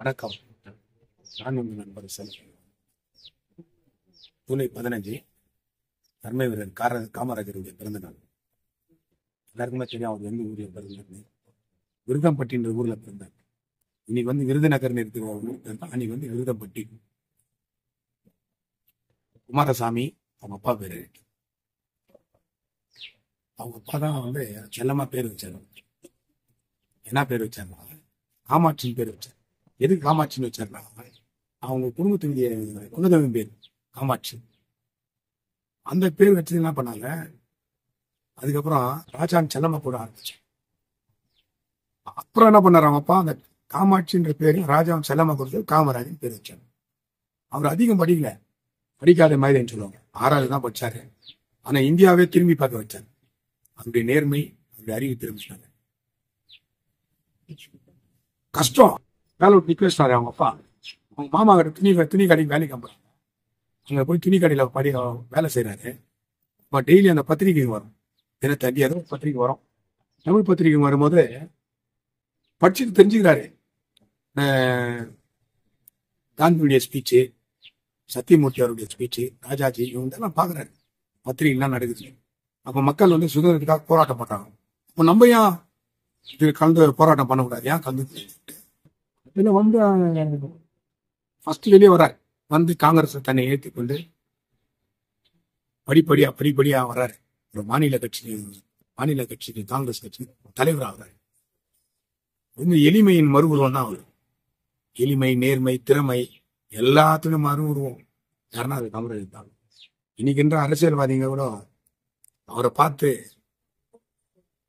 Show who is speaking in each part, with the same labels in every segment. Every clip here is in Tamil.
Speaker 1: வணக்கம். நான் உங்கள் நண்பர் செல்வன். ஜூலை 15 தர்ம வீரர் காமராஜருடைய பிறந்த நாள். எல்லாருக்குமே தெரியும் அவர் எந்த ஊரில் பிறந்தார். விருதம்பட்டின்ற ஊர்ல பிறந்தார். இன்னைக்கு விருதுநகர்னு இருக்கிற அன்னைக்கு விருதம்பட்டி. குமாரசாமி அவங்க அப்பா பேரு. அவங்க அப்பா தான் செல்லமா பேர் வச்சாரு. என்ன பேர் வச்சாருன்னா காமாட்சின்னு பேர் வச்சார். எதுக்கு காமாட்சின்னு வச்சாருன்னா அவங்க குடும்பத்துடைய குலதெய்வம் பேர் காமாட்சி. அந்த பேர் வச்சு என்ன பண்ணாங்க, அதுக்கப்புறம் ராஜான் செல்லம்மா கூட ஆரம்பிச்சு. அப்புறம் என்ன பண்ணாரு அவங்க அப்பா, அந்த காமாட்சின்ற பேரு ராஜான் செல்லம்மா கொடுத்து காமராஜன் பேர் வச்சாரு. அவர் அதிகம் படிக்காத மாதிரின்னு சொல்லுவாங்க. 6வது தான் படிச்சாரு. ஆனா இந்தியாவே திரும்பி பார்க்க வச்சாரு. அவருடைய நேர்மை, அவருடைய அறிவு திரும்பிச்சாங்க. கஷ்டம் வேலை விட்டு நிக்க வச்சிட்டாரு அவங்க அப்பா. அவங்க மாமா கிட்ட துணி கடைக்கு வேலைக்கு அனுப்புறாங்க. அங்க போய் துணி கடையில வேலை செய்யறாரு. டெய்லி அந்த பத்திரிகை வரும், தினத்தந்தி ஏதோ பத்திரிகை வரும். தமிழ் பத்திரிகை வரும்போது படிச்சுட்டு தெரிஞ்சுக்கிறாரு. காந்தியுடைய ஸ்பீச்சு, சத்தியமூர்த்தி அவருடைய ஸ்பீச்சு, ராஜாஜி இவங்க பாக்குறாரு பத்திரிகைலாம் நடக்குது. அப்ப மக்கள் சுதந்திரத்துக்காக போராட்டம் பண்றாங்க. அப்ப நம்ம ஏன் இது கலந்து போராட்டம் பண்ணக்கூடாது, ஏன் கலந்து இதுல ஃபர்ஸ்ட் வெளியே வர்றாரு. காங்கிரஸ் தன்னை ஏற்றி கொண்டு படிப்படியா வர்றாரு. ஒரு மாநில கட்சிக்கு காங்கிரஸ் கட்சி தலைவர் ஆகிறாரு. எளிமையின் மறுவுருவம் தான் அவரு. எளிமை, நேர்மை, திறமை எல்லாத்துக்கும் மறுவுருவம் யாருன்னா அது காமராஜர் தான். இன்னைக்குன்ற அரசியல்வாதிங்க கூட அவரை பார்த்து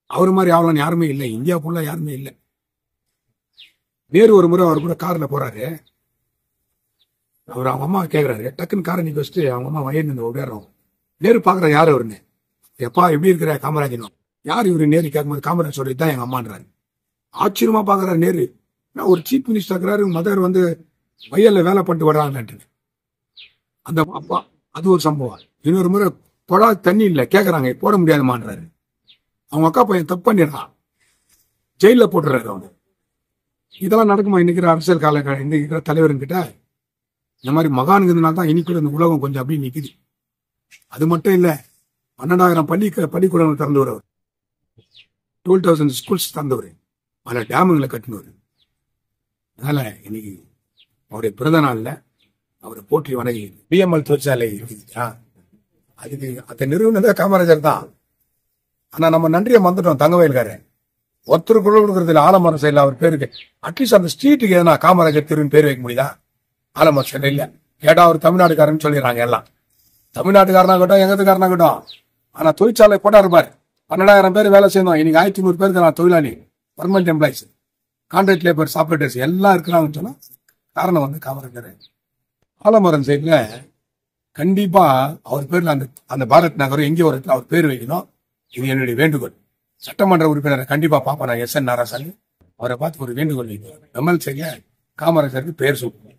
Speaker 1: அவரு மாதிரி ஆகலான்னு யாருமே இல்லை. இந்தியா ஃபுல்லா யாருமே இல்லை. நேரு ஒரு முறை அவர் கூட கார்ல போறாரு. அவர் அவங்க அம்மா கேட்கிறாரு, டக்குன்னு காரை நிக்க வச்சுட்டு அவங்க அம்மா வயது ஓடிடுறோம். நேரு பாக்குற யாரு அவருன்னு. எப்பா எப்படி இருக்கிற காமராஜன், யார் இவரு நேரு கேட்கும்போது காமராஜ் சொல்லிட்டு தான் எங்க அம்மான்றாரு. ஆச்சரியமா பாக்குறாரு நேரு. ஒரு சீஃப் மினிஸ்டர் இருக்கிறாரு, மதர் வயல்ல வேலை பண்ணிட்டு வர்றாங்கன்ட்டு. அந்த அப்பா அது ஒரு சம்பவம். இன்னொரு முறை குழா தண்ணி இல்லை கேட்கறாங்க, போட முடியாதுமான்றாரு. அவங்க அக்கா பையன் தப்பு பண்ணிடுறான், ஜெயில போட்டுறாரு. அவங்க இதெல்லாம் நடக்குமா இன்னைக்கு அரசியல் இன்னைக்கு இருக்கிற தலைவர்கிட்ட? இந்த மாதிரி மகான்கிறதுனால தான் இன்னைக்கு இந்த உலகம் கொஞ்சம் அப்படி நிக்குது. அது மட்டும் இல்ல, 12,000 பள்ளிக்கூடங்கள் திறந்தவர் அவர். 12,000 ஸ்கூல்ஸ் திறந்தவர். பல டேமுகளை கட்டினவர். அதனால இன்னைக்கு அவருடைய பிறந்த நாள்ல அவரை போற்றி வணங்கி பிஎம்எல் தொழிற்சாலை இருக்குதுயா, அதுக்கு அதை நிறுவனதே காமராஜர் தான். ஆனா நம்ம நன்றியை மறந்துட்டோம். தங்கவயல்காரன் ஒருத்தர் குரல் கொடுக்கறதுல ஆலமரம் சைட்ல அவர் பேருக்கு அட்லீஸ்ட் அந்த ஸ்ட்ரீட்டுக்கு எதனா காமராஜர் தெருவின் பேர் வைக்க முடியுதா? ஆலமரம் சைட்ல இல்ல. கேட்டா அவர் தமிழ்நாட்டுக்காரன்னு சொல்லிடுறாங்க. எல்லாம் தமிழ்நாட்டுக்காரனாகட்டும், எங்கத்துக்காரனாகட்டும். ஆனா தொழிற்சாலை போட்டா இருப்பாரு. 12,000 பேர் வேலை செய்யணும். இன்னைக்கு 1,300 பேருக்கு நான் தொழிலாளி, permanent employees, contract labours, operators எல்லாம் இருக்கிறாங்கன்னு சொன்னா காரணம் காமராஜர். ஆலமரம் சைட்ல கண்டிப்பா அவர் பேர்ல அந்த பாரத் நகரம் எங்கேயோ ஒரு இடத்துல அவர் பேர் வைக்கணும். இது என்னுடைய வேண்டுகோள். சட்டமன்ற உறுப்பினரை கண்டிப்பா பாப்பா நான் எஸ்.என். நாராசாமி அவரை பார்த்து ஒரு வேண்டுகோள் வைக்கிறேன். எம்எல்ஏ காமராஜருக்கு பேர் சொல்லணும்.